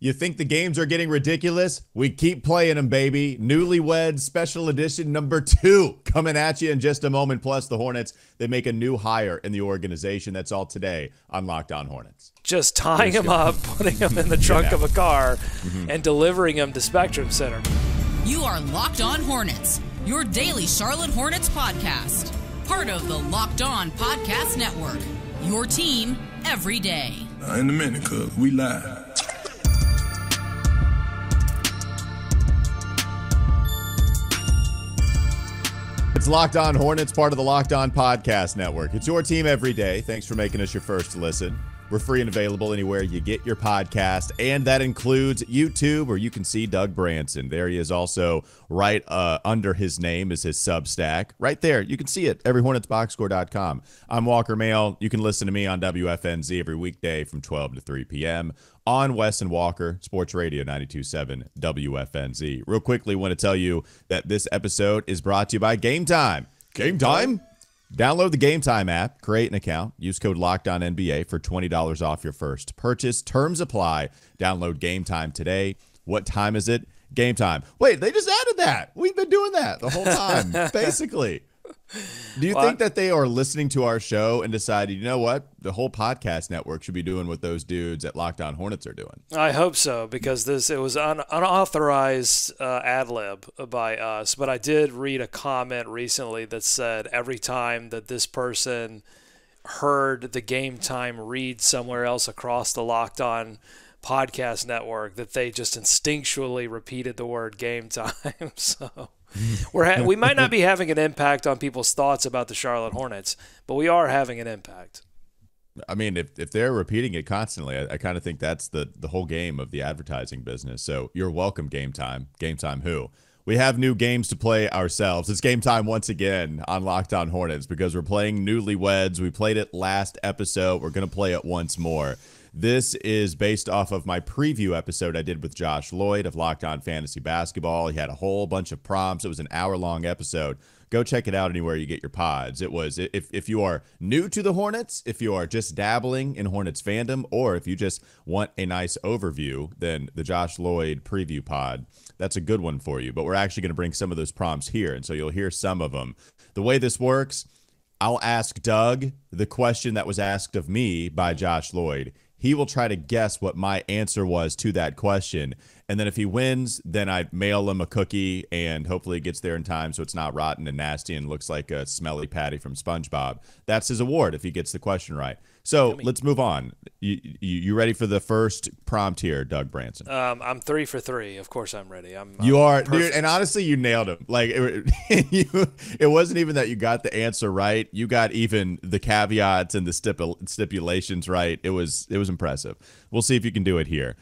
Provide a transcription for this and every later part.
You think the games are getting ridiculous? We keep playing them, baby. Newlywed Special Edition number 2 coming at you in just a moment. Plus, the Hornets, they make a new hire in the organization. That's all today on Locked On Hornets. Just tying them up, putting them in the trunk of a car, and delivering them to Spectrum Center. You are Locked On Hornets, your daily Charlotte Hornets podcast. Part of the Locked On Podcast Network, your team every day. In a minute, cuz we live. It's Locked On Hornets, part of the Locked On Podcast Network. It's your team every day. Thanks for making us your first listen. We're free and available anywhere you get your podcast, and that includes YouTube, where you can see Doug Branson. There he is also right under his name is his substack. Right there. You can see it, everyhornetsboxscore.com. I'm Walker Mail. You can listen to me on WFNZ every weekday from 12 to 3 p.m. on Wes and Walker, Sports Radio 92.7 WFNZ. Real quickly, want to tell you that this episode is brought to you by Game Time. Game Time? Download the Game Time app, create an account, use code LOCKEDONNBA for $20 off your first purchase. Terms apply. Download Game Time today. What time is it? Game Time. Wait, they just added that. We've been doing that the whole time, basically. Do you think that they are listening to our show and decided, you know what, the whole podcast network should be doing what those dudes at Locked On Hornets are doing? I hope so, because it was unauthorized ad lib by us. But I did read a comment recently that said every time that this person heard the Game Time read somewhere else across the Locked On podcast network, that they just instinctually repeated the word Game Time. So we might not be having an impact on people's thoughts about the Charlotte Hornets, but we are having an impact. I mean, if they're repeating it constantly, I kind of think that's the whole game of the advertising business. So you're welcome, Game Time. Game Time who? We have new games to play ourselves. It's Game Time once again on Locked On Hornets because we're playing Newlyweds. We played it last episode. We're going to play it once more. This is based off of my preview episode I did with Josh Lloyd of Locked On Fantasy Basketball. He had a whole bunch of prompts. It was an hour-long episode. Go check it out anywhere you get your pods. It was, if you are new to the Hornets, if you are just dabbling in Hornets fandom, or if you just want a nice overview, then the Josh Lloyd preview pod, that's a good one for you. But we're actually going to bring some of those prompts here, and so you'll hear some of them. The way this works, I'll ask Doug the question that was asked of me by Josh Lloyd. He will try to guess what my answer was to that question. And then if he wins, then I mail him a cookie, and hopefully it gets there in time so it's not rotten and nasty and looks like a smelly patty from SpongeBob. That's his award if he gets the question right. So let's move on. You ready for the first prompt here, Doug Branson? I'm 3 for 3. Of course I'm ready. You are, dude, and honestly, you nailed him. Like, it wasn't even that you got the answer right. You got even the caveats and the stipulations right. It was impressive. We'll see if you can do it here.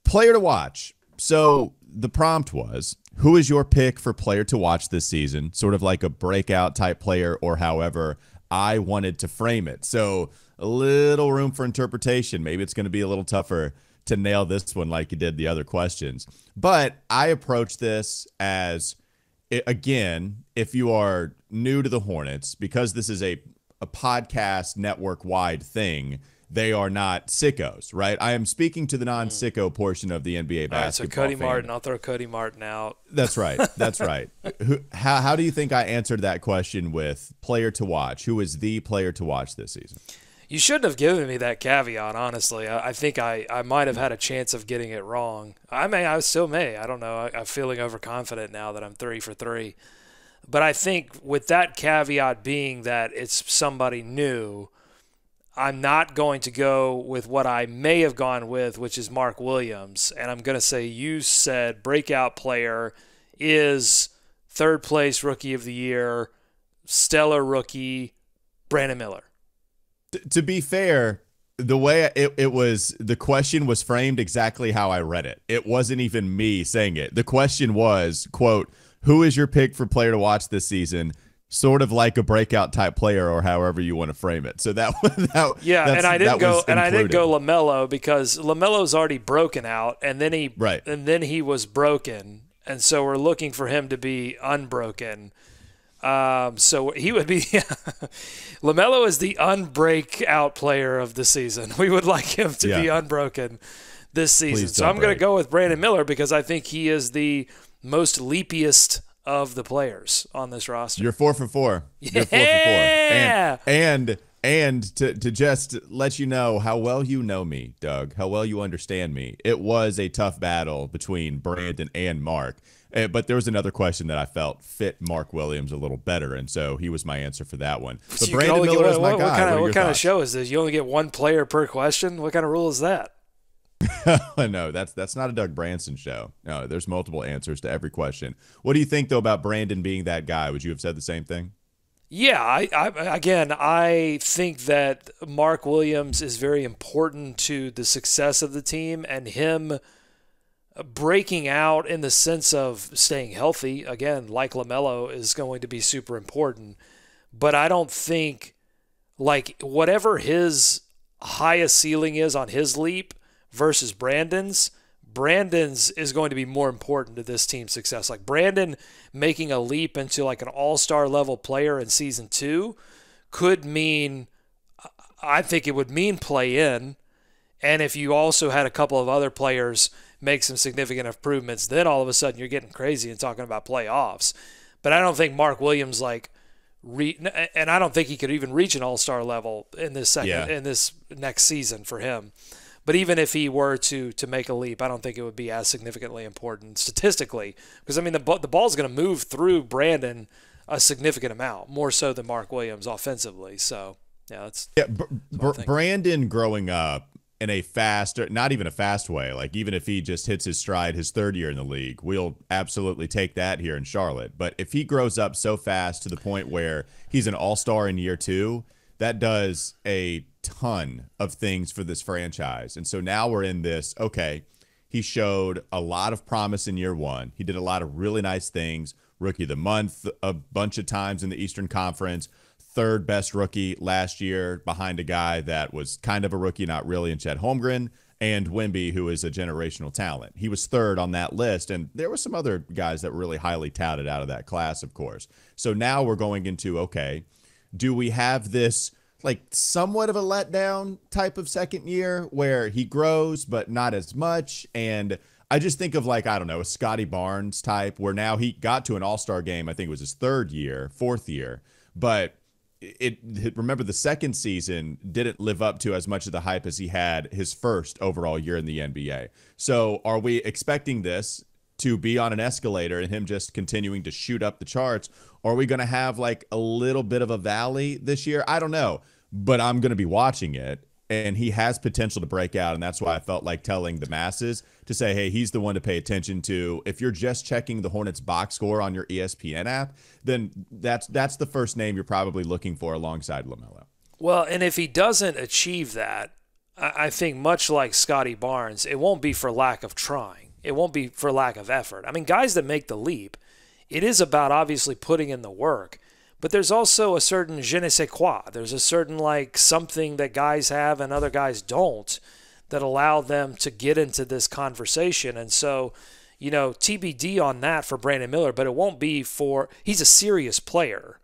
Player to watch. So the prompt was, who is your pick for player to watch this season? Sort of like a breakout type player, or however I wanted to frame it. So a little room for interpretation. Maybe it's going to be a little tougher to nail this one like you did the other questions. But I approach this as, again, if you are new to the Hornets, because this is a podcast network-wide thing, they are not sickos, right? I am speaking to the non-sicko portion of the NBA basketball. All right, so Cody Martin, I'll throw Cody Martin out. That's right. That's right. How do you think I answered that question with player to watch? Who is the player to watch this season? You shouldn't have given me that caveat, honestly. I think I might have had a chance of getting it wrong. I still may. I don't know. I'm feeling overconfident now that I'm 3 for 3. But I think with that caveat being that it's somebody new, I'm not going to go with what I may have gone with, which is Mark Williams. And I'm going to say you said breakout player is third place rookie of the year, stellar rookie, Brandon Miller. To be fair, the way it was, the question was framed exactly how I read it. It wasn't even me saying it. The question was, quote, who is your pick for player to watch this season? Sort of like a breakout type player, or however you want to frame it. So that and I didn't go LaMelo, because LaMelo's already broken out, and then he was broken, and so we're looking for him to be unbroken. So he would be LaMelo is the unbreakout player of the season. We would like him to be unbroken. this season. Please So don't I'm going to break. go with Brandon Miller because I think he is the most leapiest of the players on this roster. You're 4 for 4. You're 4 for 4. Yeah. And to just let you know how well you know me, Doug, how well you understand me, it was a tough battle between Brandon and Mark. But there was another question that I felt fit Mark Williams a little better, and so he was my answer for that one. But So you can Brandon only Miller get, is my guy. what kind of show is this? You only get one player per question? What kind of rule is that? No, that's not a Doug Branson show. No, there's multiple answers to every question. What do you think, though, about Brandon being that guy? Would you have said the same thing? Yeah, I think that Mark Williams is very important to the success of the team, and him breaking out in the sense of staying healthy, again, like LaMelo, is going to be super important. But I don't think, like, whatever his highest ceiling is on his leap versus Brandon's is going to be more important to this team's success. Like, Brandon making a leap into like an all-star level player in season 2 could mean, I think it would mean play in. And if you also had a couple of other players make some significant improvements, then all of a sudden you're getting crazy and talking about playoffs. But I don't think Mark Williams and I don't think he could even reach an all-star level in this in this next season for him. But even if he were to make a leap, I don't think it would be as significantly important statistically. Because, I mean, the ball's going to move through Brandon a significant amount, more so than Mark Williams offensively. So, yeah, that's Brandon growing up in a fast, not even a fast way, like even if he just hits his stride his third year in the league, we'll absolutely take that here in Charlotte. But if he grows up so fast to the point where he's an all-star in year 2, that does a ton of things for this franchise. And so now we're in this, okay, he showed a lot of promise in year 1. He did a lot of really nice things. Rookie of the month a bunch of times in the Eastern Conference. Third best rookie last year behind a guy that was kind of a rookie, not really, in Chet Holmgren, and Wemby, who is a generational talent. He was third on that list, and there were some other guys that were really highly touted out of that class, of course. So now we're going into, okay, do we have this like somewhat of a letdown type of second year where he grows but not as much? And I just think of, like, I don't know, a Scotty Barnes type where now he got to an all-star game. I think it was his fourth year, but remember the second season didn't live up to as much of the hype as he had his first overall year in the NBA. So are we expecting this to be on an escalator and him just continuing to shoot up the charts? Or are we going to have like a little bit of a valley this year? I don't know, but I'm going to be watching it, and he has potential to break out. And that's why I felt like telling the masses to say, hey, he's the one to pay attention to. If you're just checking the Hornets box score on your ESPN app, then that's the first name you're probably looking for alongside LaMelo. Well, and if he doesn't achieve that, I think much like Scotty Barnes, it won't be for lack of trying. It won't be for lack of effort. I mean, guys that make the leap, it is about obviously putting in the work, but there's also a certain je ne sais quoi. There's a certain like something that guys have and other guys don't that allow them to get into this conversation. And so, you know, TBD on that for Brandon Miller, but it won't be he's a serious player.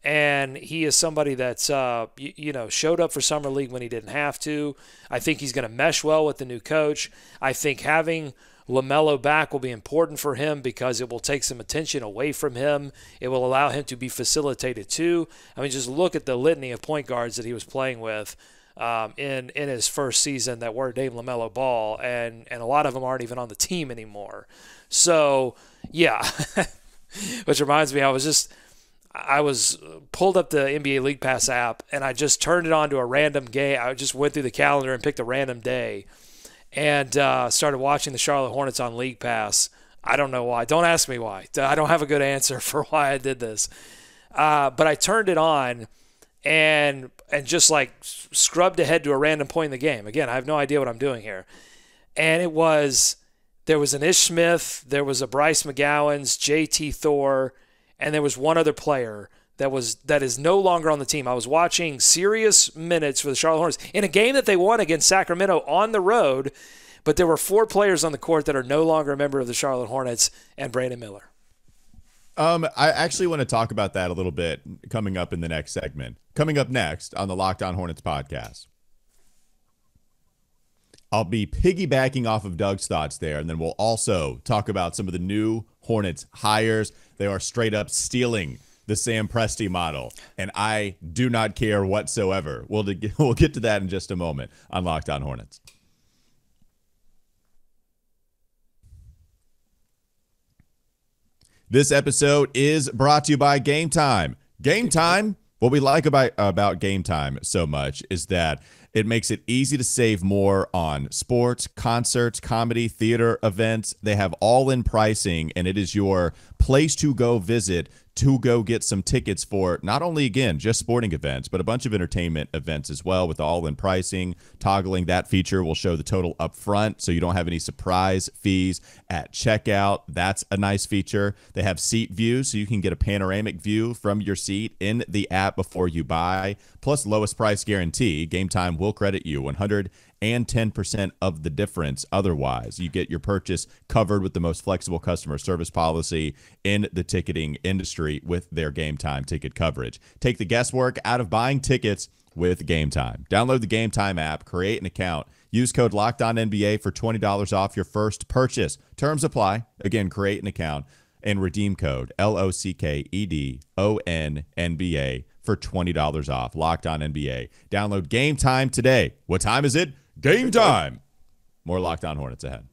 And he is somebody that's, showed up for Summer League when he didn't have to. I think he's going to mesh well with the new coach. I think having LaMelo back will be important for him because it will take some attention away from him. It will allow him to be facilitated too. I mean, just look at the litany of point guards that he was playing with in his first season that were named LaMelo Ball, and a lot of them aren't even on the team anymore. So, yeah. Which reminds me, I was pulled up the NBA League Pass app, and I just turned it on to a random game. I just went through the calendar and picked a random day and started watching the Charlotte Hornets on League Pass. I don't know why. Don't ask me why. I don't have a good answer for why I did this. But I turned it on and just like scrubbed ahead to a random point in the game. Again, I have no idea what I'm doing here. And there was an Ish Smith, there was a Bryce McGowan's, JT Thor, and there was one other player that is no longer on the team. I was watching serious minutes for the Charlotte Hornets in a game that they won against Sacramento on the road, but there were 4 players on the court that are no longer a member of the Charlotte Hornets, and Brandon Miller. I actually want to talk about that a little bit coming up in the next segment. Coming up next on the Locked On Hornets podcast. I'll be piggybacking off of Doug's thoughts there, and then we'll also talk about some of the new Hornets hires. They are straight up stealing the Sam Presti model, and I do not care whatsoever. We'll get to that in just a moment on Locked On Hornets. This episode is brought to you by Game Time. Game Time, what we like about Game Time so much is that it makes it easy to save more on sports, concerts, comedy, theater, events. They have all-in pricing, and it is your place to go visit to go get some tickets for not only, again, just sporting events, but a bunch of entertainment events as well with all-in pricing. Toggling that feature will show the total up front, so you don't have any surprise fees at checkout. That's a nice feature. They have seat view, so you can get a panoramic view from your seat in the app before you buy. Plus, lowest price guarantee. Game Time will credit you 110% of the difference. Otherwise, you get your purchase covered with the most flexible customer service policy in the ticketing industry with their Game Time ticket coverage. Take the guesswork out of buying tickets with Game Time. Download the Game Time app, create an account, use code LOCKEDONNBA for $20 off your first purchase. Terms apply. Again, create an account and redeem code LOCKEDONNBA for $20 off. Locked On NBA. Download Game Time today. What time is it? Game time. More Locked On Hornets ahead.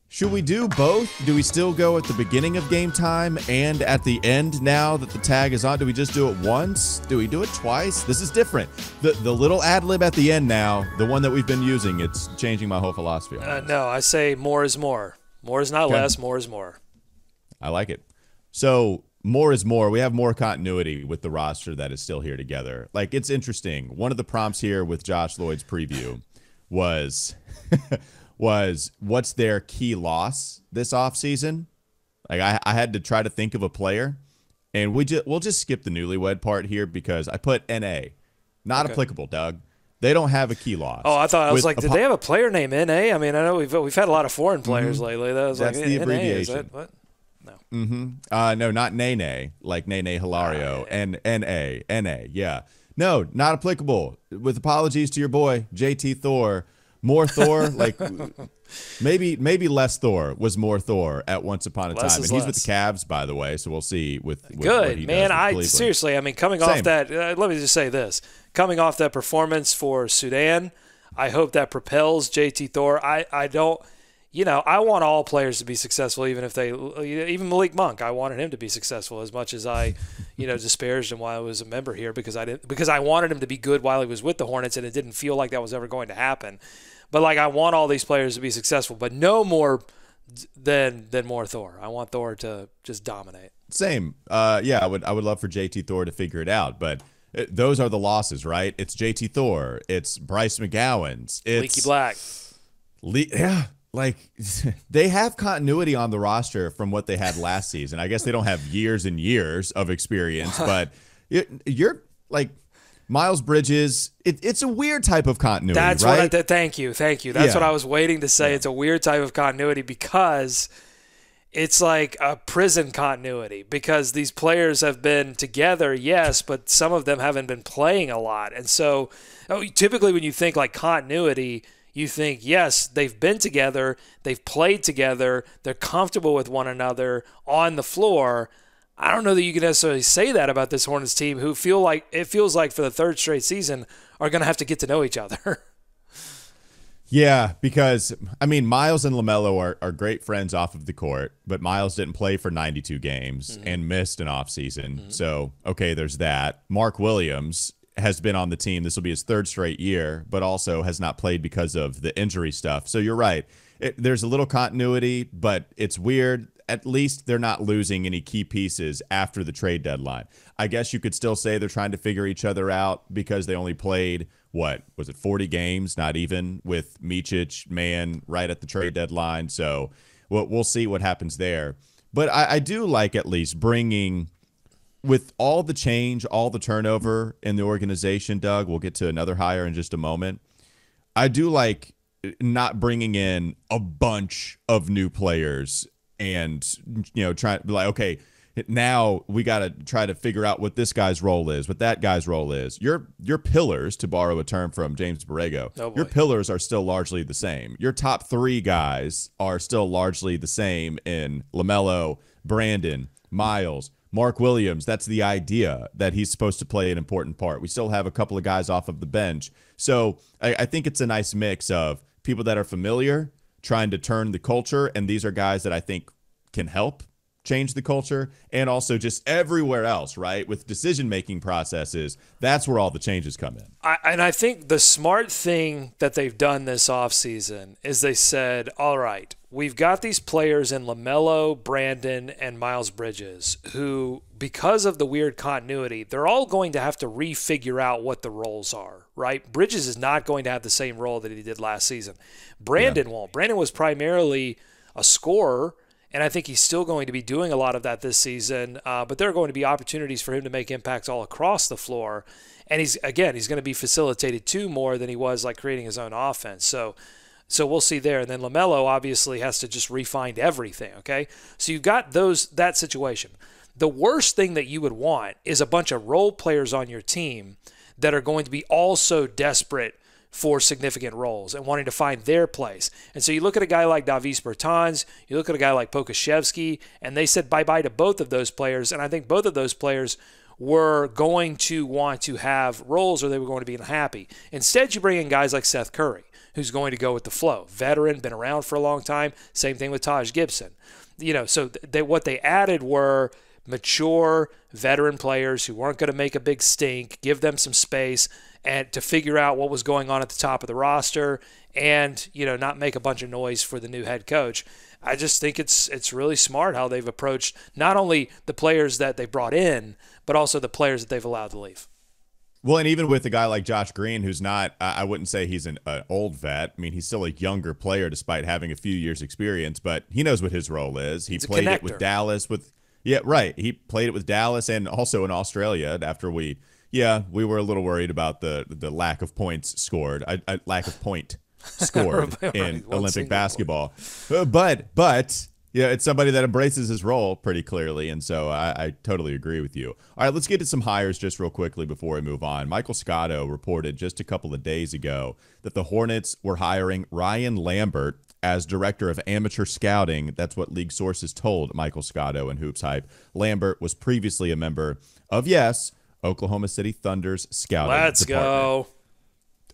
Should we do both? Do we still go at the beginning of Game Time and at the end now that the tag is on? Do we just do it once? Do we do it twice? This is different. The little ad-lib at the end now, the one that we've been using, it's changing my whole philosophy. No, I say more is more. More is not less, more is more. I like it. So more is more. We have more continuity with the roster that is still here together. Like, it's interesting. One of the prompts here with Josh Lloyd's preview was what's their key loss this offseason? Like, I had to try to think of a player, and we'll just skip the newlywed part here because I put NA. Not applicable, Doug. They don't have a key loss. Oh, I was like, did they have a player named NA? I mean, I know we've had a lot of foreign players lately. That's like, the abbreviation. NA, is that, what? No. No, not Nene, like Nene Hilario. N-A. Yeah. No, not applicable. With apologies to your boy, JT Thor. More Thor, like maybe less Thor was more Thor at once upon a time. And he's with the Cavs, by the way, so we'll see with good, what he man. does with Seriously, I mean, coming off that, let me just say this. Coming off that performance for Sudan, I hope that propels JT Thor. I don't, I want all players to be successful, even Malik Monk. I wanted him to be successful as much as I, disparaged him while I was a member here because I wanted him to be good while he was with the Hornets, and it didn't feel like that was ever going to happen. But I want all these players to be successful, but no more than more Thor. I want Thor to just dominate. Same. Yeah, I would love for JT Thor to figure it out, but those are the losses, right? It's JT Thor. It's Bryce McGowan's. It's Leaky Black. Yeah. Like, they have continuity on the roster from what they had last season. I guess they don't have years and years of experience, but you're like Miles Bridges. It's a weird type of continuity. That's right? Thank you. That's what I was waiting to say. Yeah. It's a weird type of continuity because it's like a prison continuity because these players have been together, yes, but some of them haven't been playing a lot. And so typically when you think like continuity, you think, yes, they've been together, they've played together, they're comfortable with one another on the floor. I don't know that you can necessarily say that about this Hornets team who feels like for the third straight season are going to have to get to know each other. Yeah, because, I mean, Miles and LaMelo are great friends off of the court, but Miles didn't play for 92 games and missed an offseason. So, okay, there's that. Mark Williams has been on the team. This will be his third straight year, but also has not played because of the injury stuff. So you're right. There's a little continuity, but it's weird. At least they're not losing any key pieces after the trade deadline. I guess you could still say they're trying to figure each other out because they only played, 40 games, not even, with Micic, Man, right at the trade deadline. So we'll see what happens there. But I do like at least bringing, with all the change, all the turnover in the organization, Doug, we'll get to another hire in just a moment. I do like not bringing in a bunch of new players and, trying to be like, okay, now we got to try to figure out what this guy's role is, what that guy's role is. Your pillars, to borrow a term from James Borrego, your pillars are still largely the same. Your top three guys are still largely the same in LaMelo, Brandon, Miles, Mark Williams. That's the idea, that he's supposed to play an important part. We still have a couple of guys off of the bench. So I think it's a nice mix of people that are familiar, trying to turn the culture, and these are guys that I think can help change the culture, and also just everywhere else, right? With decision-making processes, that's where all the changes come in. I think the smart thing that they've done this offseason is they said, all right, we've got these players in LaMelo, Brandon, and Miles Bridges who, because of the weird continuity, they're all going to have to refigure out what the roles are, right? Bridges is not going to have the same role that he did last season. Brandon won't. Brandon was primarily a scorer, and I think he's still going to be doing a lot of that this season. But there are going to be opportunities for him to make impacts all across the floor. And he's going to be facilitated too more than he was like creating his own offense. So we'll see there. And then LaMelo obviously has to just refine everything. Okay. So you've got that situation. The worst thing that you would want is a bunch of role players on your team that are going to be also desperate for significant roles and wanting to find their place. And so you look at a guy like Davis Bertans, you look at a guy like Pokashevsky, and they said bye-bye to both of those players, and I think both of those players were going to want to have roles or they were going to be unhappy. Instead, you bring in guys like Seth Curry, who's going to go with the flow. Veteran, been around for a long time. Same thing with Taj Gibson. So what they added were mature veteran players who weren't going to make a big stink, give them some space, and to figure out what was going on at the top of the roster and, not make a bunch of noise for the new head coach. I just think it's really smart how they've approached not only the players that they brought in, but also the players that they've allowed to leave. Well, and even with a guy like Josh Green, who's not, I wouldn't say he's an old vet. I mean, he's still a younger player despite having a few years experience, but he knows what his role is. He played it with Dallas He played it with Dallas and also in Australia after we were a little worried about the lack of points scored, lack of point scored in Olympic basketball. But it's somebody that embraces his role pretty clearly, and so I totally agree with you. All right, let's get to some hires just real quickly before we move on. Michael Scotto reported just a couple of days ago that the Hornets were hiring Ryan Lambert as director of amateur scouting. That's what league sources told Michael Scotto and Hoops Hype. Lambert was previously a member of, Oklahoma City Thunder's scouting Let's department. go.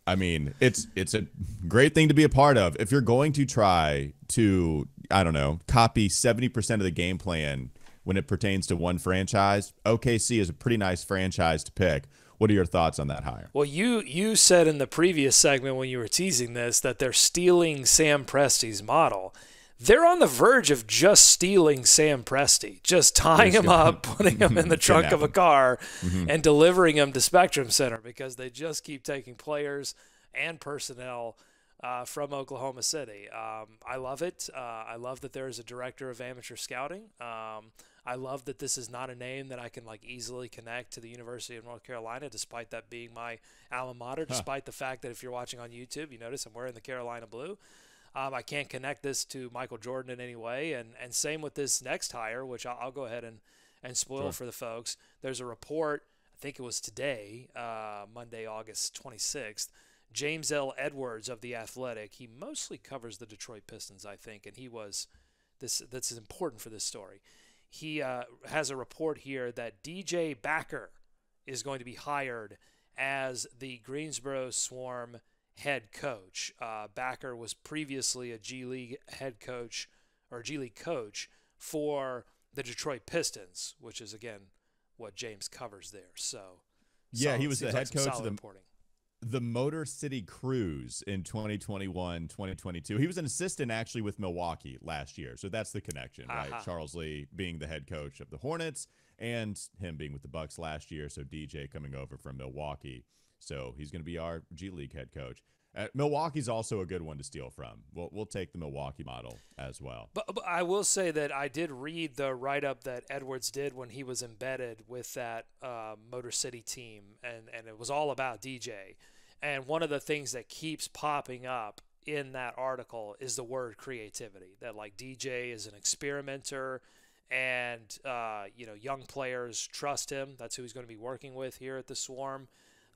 I mean, it's a great thing to be a part of. If you're going to try to, copy 70% of the game plan when it pertains to one franchise, OKC is a pretty nice franchise to pick. What are your thoughts on that hire? Well, you said in the previous segment when you were teasing this that they're stealing Sam Presti's model. They're on the verge of just stealing Sam Presti, just tying him up, putting him in the trunk of a car, and delivering him to Spectrum Center because they just keep taking players and personnel from Oklahoma City. I love it. I love that there is a director of amateur scouting. I love that this is not a name that I can easily connect to the University of North Carolina, despite that being my alma mater, despite the fact that if you're watching on YouTube, you notice I'm wearing the Carolina blue. I can't connect this to Michael Jordan in any way, and same with this next hire, which I'll go ahead and spoil for the folks. There's a report, I think it was today, Monday, August 26th, James L. Edwards of The Athletic. He mostly covers the Detroit Pistons, I think, and that's important for this story. He has a report here that DJ Backer is going to be hired as the Greensboro Swarm head coach. Backer was previously a G League head coach or G League coach for the Detroit Pistons, which is again what James covers there. So he was the head coach of the Motor City Cruise in 2021, 2022. He was an assistant actually with Milwaukee last year. So that's the connection, right? Charles Lee being the head coach of the Hornets and him being with the Bucks last year. So DJ coming over from Milwaukee. So he's going to be our G League head coach. Milwaukee's also a good one to steal from. We'll take the Milwaukee model as well. But I will say that I did read the write-up that Edwards did when he was embedded with that Motor City team, and it was all about DJ. And one of the things that keeps popping up in that article is the word creativity, that DJ is an experimenter and young players trust him. That's who he's going to be working with here at the Swarm.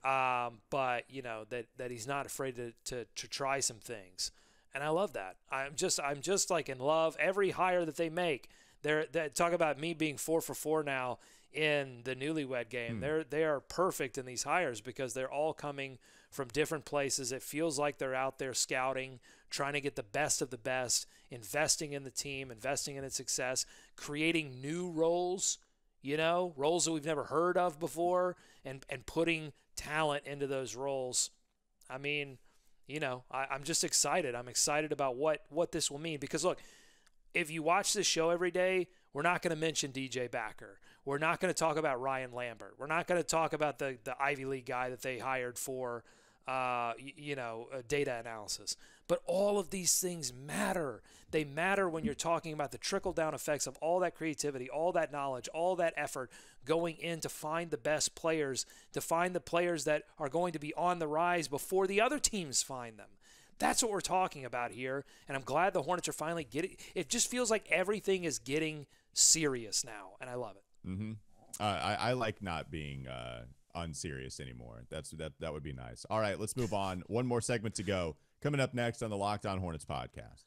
But that he's not afraid to try some things, and I love that. I'm just like in love. Every hire that they make, they talk about me being 4 for 4 now in the Newlywed Game. They are perfect in these hires because they're all coming from different places. It feels like they're out there scouting, trying to get the best of the best, investing in the team, investing in its success, creating new roles. Roles that we've never heard of before, and putting talent into those roles. I mean, I'm just excited. I'm excited about what this will mean because, look, if you watch this show every day, we're not going to mention DJ Backer. We're not going to talk about Ryan Lambert. We're not going to talk about the Ivy League guy that they hired for data analysis. But all of these things matter. They matter when you're talking about the trickle-down effects of all that creativity, all that knowledge, all that effort going in to find the best players, to find the players that are going to be on the rise before the other teams find them. That's what we're talking about here, and I'm glad the Hornets are finally getting – it just feels like everything is getting serious now, and I love it. Mm-hmm. I like not being unserious anymore. That would be nice. All right, let's move on. One more segment to go. Coming up next on the Locked On Hornets podcast.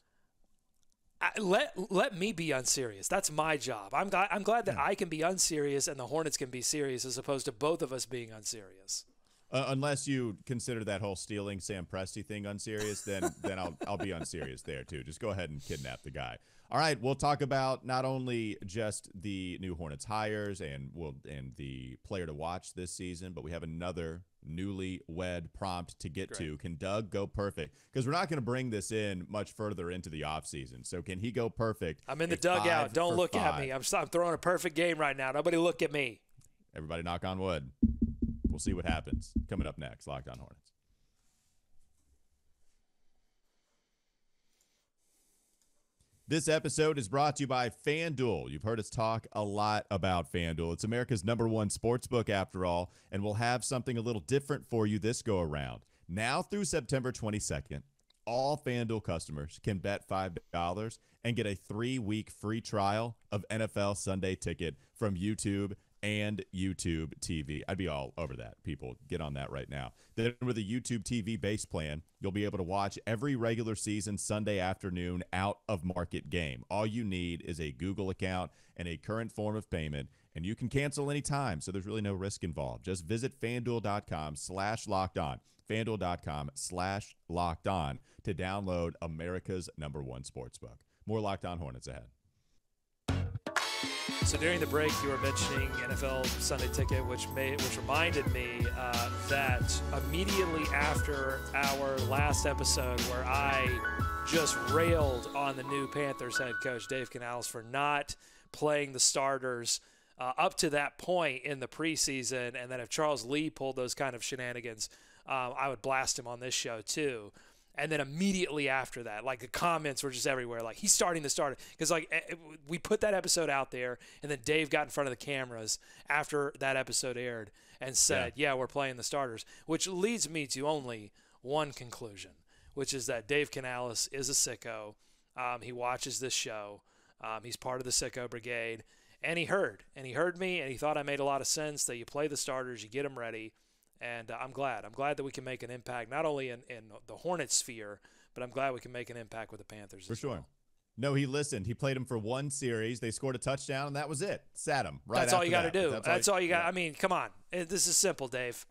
Let me be unserious. That's my job. I'm glad that I can be unserious and the Hornets can be serious as opposed to both of us being unserious. Unless you consider that whole stealing Sam Presti thing unserious, then I'll be unserious there too. Just go ahead and kidnap the guy. All right, we'll talk about not only just the new Hornets hires and the player to watch this season, but we have another newlywed prompt to get to. Can Doug go perfect? Because we're not going to bring this in much further into the offseason. So can he go perfect? I'm in the dugout. Don't look at me. I'm throwing a perfect game right now. Nobody look at me. Everybody knock on wood. We'll see what happens. Coming up next, Locked On Hornets. This episode is brought to you by FanDuel. You've heard us talk a lot about FanDuel. It's America's #1 sportsbook after all, and we'll have something a little different for you this go around. Now through September 22nd, all FanDuel customers can bet $5 and get a 3-week free trial of NFL Sunday Ticket from YouTube and YouTube TV. I'd be all over that. People, get on that right now. Then with a YouTube TV base plan, you'll be able to watch every regular season Sunday afternoon out of market game. All you need is a Google account and a current form of payment, and you can cancel anytime, so there's really no risk involved. Just visit FanDuel.com/lockedon, FanDuel.com/lockedon to download America's #1 sportsbook. More Locked On Hornets ahead. So during the break, you were mentioning NFL Sunday Ticket, which reminded me that immediately after our last episode where I just railed on the new Panthers head coach, Dave Canales, for not playing the starters up to that point in the preseason, and that if Charles Lee pulled those kind of shenanigans, I would blast him on this show too. And then immediately after that, like the comments were just everywhere, like he's starting the starter. Because like we put that episode out there, and then Dave got in front of the cameras after that episode aired and said, yeah, we're playing the starters, which leads me to only one conclusion, which is that Dave Canales is a sicko. He watches this show. He's part of the sicko brigade. And he heard me, and he thought I made a lot of sense that you play the starters, you get them ready. And I'm glad that we can make an impact, not only in the Hornets sphere, but I'm glad we can make an impact with the Panthers for as sure. well. No, he listened. He played him for one series. They scored a touchdown, and that was it. Sat him right. That's all you got to do. That's all you got. Yeah. I mean, come on. This is simple, Dave.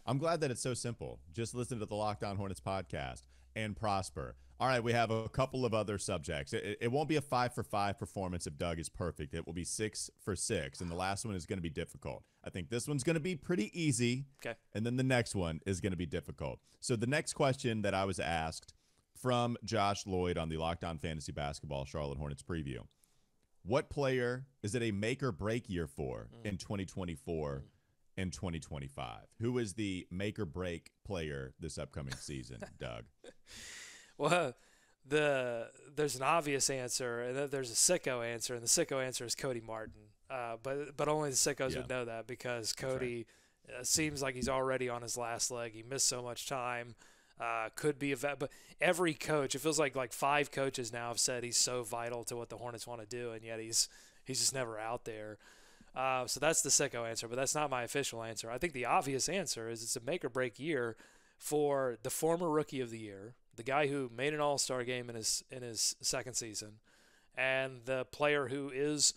I'm glad that it's so simple. Just listen to the Locked On Hornets podcast and prosper. All right, we have a couple of other subjects. It won't be a 5 for 5 performance if Doug is perfect. It will be 6 for 6, and the last one is going to be difficult. I think this one's going to be pretty easy, okay, and then the next one is going to be difficult. So the next question that I was asked from Josh Lloyd on the Locked On Fantasy Basketball Charlotte Hornets preview, what player is it a make or break year for in 2024 and 2025? Who is the make or break player this upcoming season, Doug? Well, there's an obvious answer, and then there's a sicko answer, and the sicko answer is Cody Martin. But only the sickos would know that because Cody seems like he's already on his last leg. He missed so much time. Could be a vet, but every coach, it feels like 5 coaches now have said he's so vital to what the Hornets want to do, and yet he's just never out there. So that's the sicko answer, but that's not my official answer. I think the obvious answer is it's a make or break year for the former Rookie of the Year, the guy who made an All-Star game in his second season, and the player who is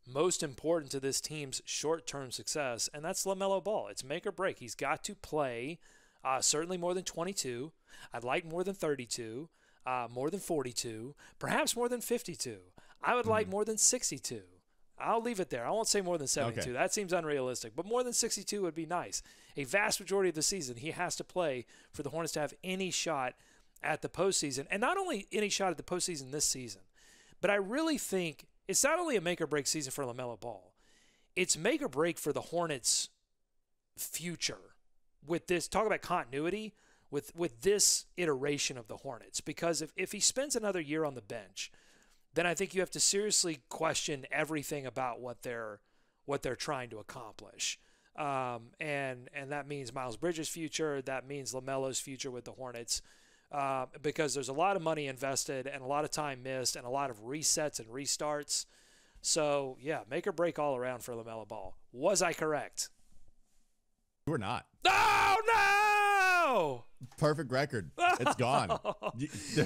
most important to this team's short-term success, and that's LaMelo Ball. It's make or break. He's got to play certainly more than 22. I'd like more than 32, more than 42, perhaps more than 52. I would like more than 62. I'll leave it there. I won't say more than 72. Okay. That seems unrealistic, but more than 62 would be nice. A vast majority of the season, he has to play for the Hornets to have any shot at the postseason, and not only any shot at the postseason this season, but I really think it's not only a make or break season for LaMelo Ball. It's make or break for the Hornets' future with this. Talk about continuity with this iteration of the Hornets, because if he spends another year on the bench, then I think you have to seriously question everything about what they're trying to accomplish. And that means Miles Bridges' future. That means LaMelo's future with the Hornets, because there's a lot of money invested and a lot of time missed and a lot of resets and restarts. So, yeah, make or break all around for LaMelo Ball. Was I correct? You were not. Oh, no! Perfect record. It's gone.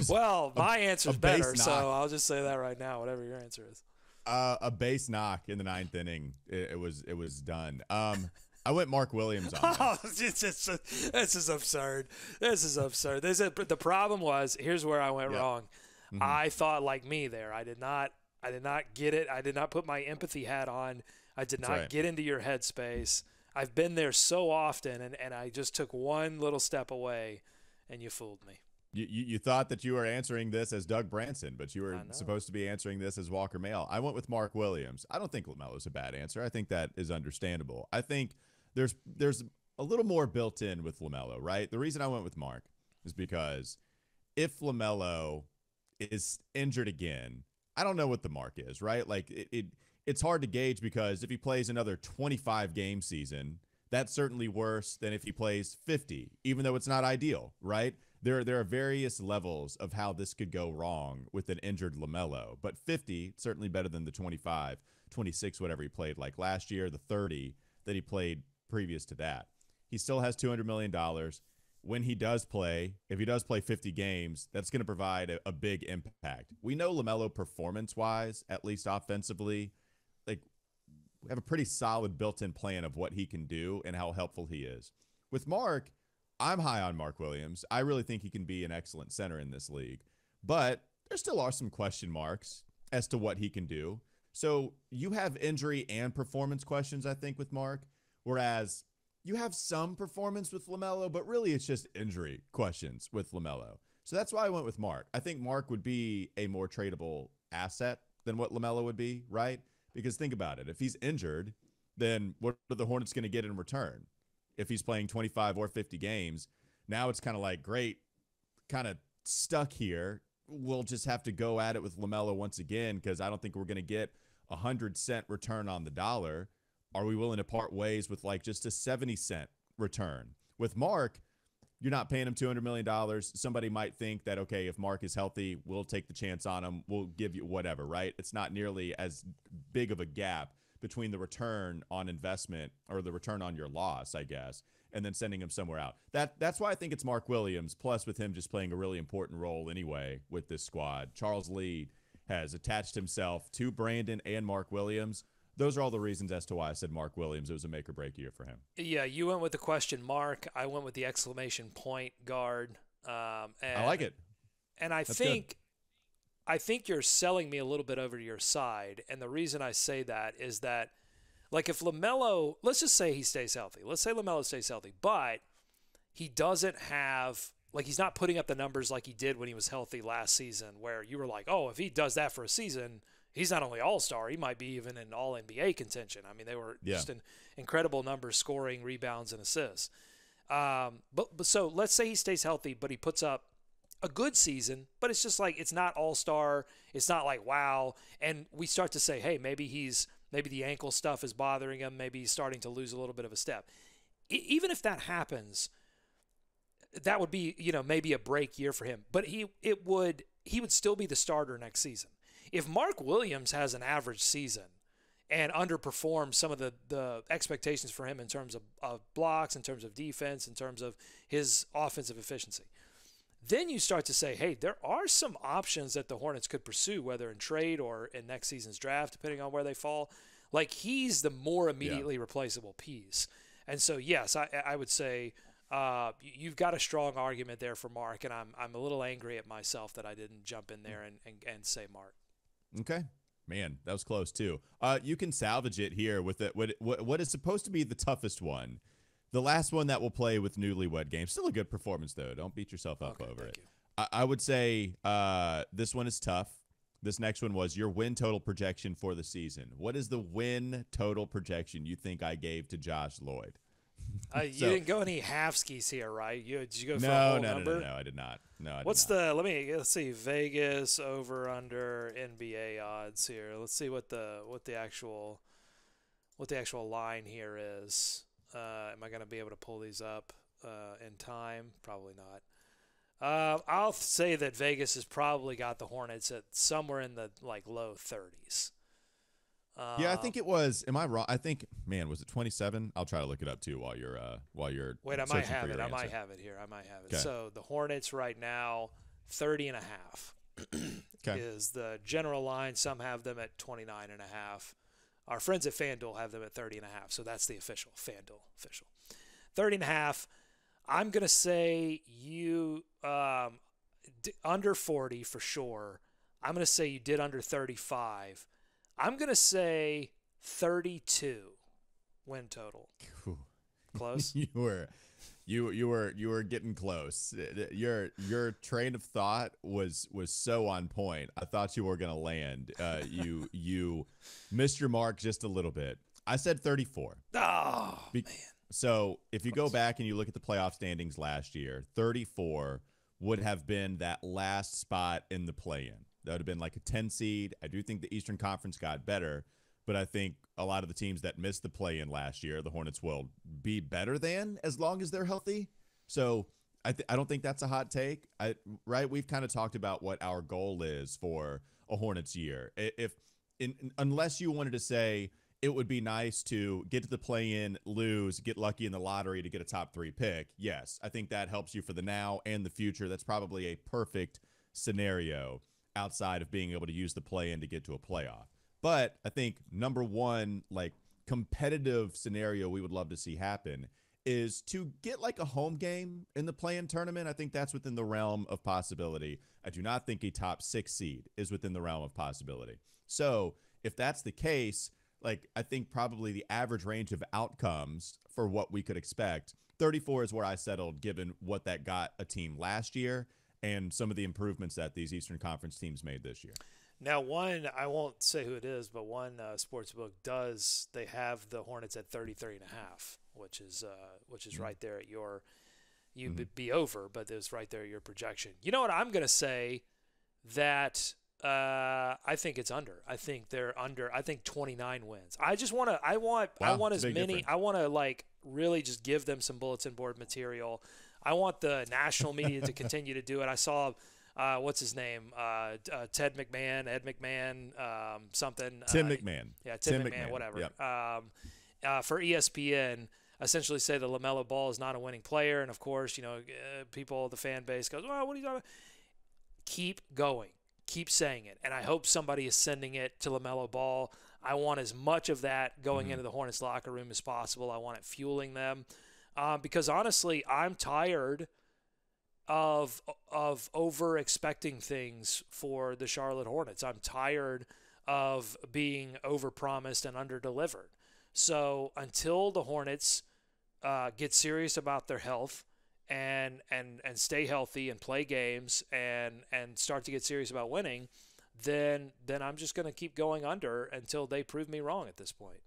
Well, my answer's better, so I'll just say that right now, whatever your answer is. A base knock in the 9th inning. It was done. I went Mark Williams on this. This is absurd. This is absurd. The problem was, here's where I went wrong. Mm-hmm. I thought like me there. I did not get it. I did not put my empathy hat on. I did not get into your headspace. I've been there so often, and I just took one little step away, and you fooled me. You thought that you were answering this as Doug Branson, but you were supposed to be answering this as Walker Mail. I went with Mark Williams. I don't think LaMelo's a bad answer. I think that is understandable. I think there's a little more built in with LaMelo, right? The reason I went with Mark is because if LaMelo is injured again, I don't know what the mark is, right? Like it's hard to gauge, because if he plays another 25-game season, that's certainly worse than if he plays 50, even though it's not ideal, right? There are various levels of how this could go wrong with an injured LaMelo, but 50, certainly better than the 25, 26, whatever he played like last year, the 30 that he played previous to that. He still has $200 million. When he does play, if he does play 50 games, that's going to provide a big impact. We know LaMelo performance-wise, at least offensively, like we have a pretty solid built-in plan of what he can do and how helpful he is. With Mark, I'm high on Mark Williams. I really think he can be an excellent center in this league, but there still are some question marks as to what he can do. So you have injury and performance questions, I think, with Mark, whereas you have some performance with LaMelo, but really it's just injury questions with LaMelo. So that's why I went with Mark. I think Mark would be a more tradable asset than what LaMelo would be, right? Because think about it. If he's injured, then what are the Hornets going to get in return? If he's playing 25 or 50 games, now it's kind of like, great, kind of stuck here. We'll just have to go at it with LaMelo once again, because I don't think we're going to get 100-cent return on the dollar. Are we willing to part ways with like just a 70-cent return? With Mark, you're not paying him $200 million. Somebody might think that, okay, if Mark is healthy, we'll take the chance on him. We'll give you whatever, right? It's not nearly as big of a gap between the return on investment or the return on your loss, I guess, and then sending him somewhere out. That's why I think it's Mark Williams, plus with him just playing a really important role anyway with this squad. Charles Lee has attached himself to Brandon and Mark Williams. Those are all the reasons as to why I said Mark Williams. It was a make or break year for him. Yeah, you went with the question mark. I went with the exclamation point guard. And I like it. And I think you're selling me a little bit over to your side. And the reason I say that is that, like, if LaMelo, let's just say he stays healthy. Let's say LaMelo stays healthy, but he doesn't have, like, he's not putting up the numbers like he did when he was healthy last season, where you were like, oh, if he does that for a season, he's not only all-star, he might be even in all-NBA contention. I mean, they were just in incredible numbers, scoring, rebounds, and assists. But so let's say he stays healthy, but he puts up a good season, but it's just like, it's not all-star. It's not like, wow. And we start to say, hey, maybe the ankle stuff is bothering him. Maybe he's starting to lose a little bit of a step. Even if that happens, that would be, maybe a break year for him. But he would still be the starter next season. If Mark Williams has an average season and underperforms some of the expectations for him in terms of blocks, in terms of defense, in terms of his offensive efficiency, then you start to say, hey, there are some options that the Hornets could pursue, whether in trade or in next season's draft, depending on where they fall. Like, he's the more immediately replaceable piece. And so, yes, I would say you've got a strong argument there for Mark, and I'm a little angry at myself that I didn't jump in there and say Mark. Okay. Man, that was close too. You can salvage it here with what is supposed to be the toughest one. The last one that we'll play with Newlywed Game. Still a good performance, though. Don't beat yourself up over it. I would say this one is tough. This next one was your win total projection for the season. What is the win total projection you think I gave to Josh Lloyd? You didn't go any half skis here, right? Did you go for a whole number? No, I did not. Let's see, Vegas over under NBA odds here. Let's see what the actual line here is. Am I going to be able to pull these up in time? Probably not. I'll say that Vegas has probably got the Hornets at somewhere in the low 30s. Yeah, I think it was. Am I wrong? I think, was it 27? I'll try to look it up too while you're Wait, I might have it. I might have it here. I might have it. Okay. So the Hornets right now 30.5 is the general line. Some have them at 29.5. Our friends at FanDuel have them at 30.5. So that's the official FanDuel official 30.5. I'm gonna say you under 40 for sure. I'm gonna say you did under 35. I'm going to say 32 win total. Close? You were getting close. Your train of thought was so on point. I thought you were going to land. You missed your mark just a little bit. I said 34. Oh, man. So if you go back and you look at the playoff standings last year, 34 would have been that last spot in the play-in. That would have been like a 10 seed. I do think the Eastern Conference got better, but I think a lot of the teams that missed the play-in last year, the Hornets will be better than as long as they're healthy. So I don't think that's a hot take. Right? We've kind of talked about what our goal is for a Hornets year. Unless you wanted to say it would be nice to get to the play-in, lose, get lucky in the lottery to get a top 3 pick. Yes, I think that helps you for the now and the future. That's probably a perfect scenario outside of being able to use the play-in to get to a playoff. But I think number one, competitive scenario we would love to see happen is to get a home game in the play-in tournament. I think that's within the realm of possibility. I do not think a top 6 seed is within the realm of possibility. So if that's the case, I think probably the average range of outcomes for what we could expect, 34 is where I settled given what that got a team last year and some of the improvements that these Eastern Conference teams made this year. Now, I won't say who it is, but one sportsbook they have the Hornets at 33.5, which is right there at you'd be over, but it's right there at your projection. You know what? I'm going to say that I think it's under. I think they're under. I think 29 wins. I want as many. Difference. I want to really just give them some bulletin board material. I want the national media to continue to do it. I saw, what's his name? Ed McMahon, something. Tim McMahon. Yeah, Tim McMahon, whatever. Yep. For ESPN, essentially say the LaMelo Ball is not a winning player. And, of course, people, the fan base goes, well, what are you talking about? Keep going. Keep saying it. And I hope somebody is sending it to LaMelo Ball. I want as much of that going into the Hornets locker room as possible. I want it fueling them. Because honestly, I'm tired of over expecting things for the Charlotte Hornets. I'm tired of being overpromised and underdelivered. So until the Hornets get serious about their health and stay healthy and play games and start to get serious about winning, then I'm just going to keep going under until they prove me wrong at this point.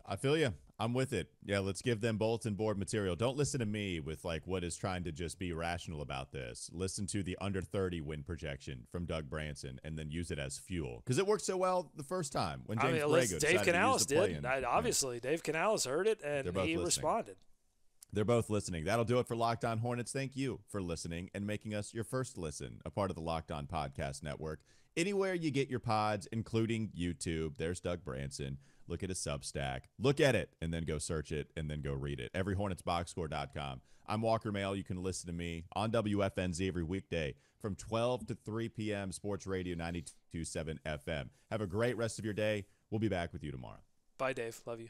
I feel you. I'm with it. Yeah, let's give them bulletin board material. Don't listen to me with what is trying to just be rational about this. Listen to the under 30 win projection from Doug Branson and then use it as fuel because it worked so well the first time when James Borrego Dave Canales did. Obviously, Dave Canales heard it and he responded. They're both listening. That'll do it for Locked On Hornets. Thank you for listening and making us your first listen, a part of the Locked On Podcast Network. Anywhere you get your pods, including YouTube, there's Doug Branson. Look at his Substack. Look at it, and then go search it, and then go read it. Everyhornetsboxscore.com. I'm Walker Mail. You can listen to me on WFNZ every weekday from 12 to 3 p.m. Sports Radio 92.7 FM. Have a great rest of your day. We'll be back with you tomorrow. Bye, Dave. Love you.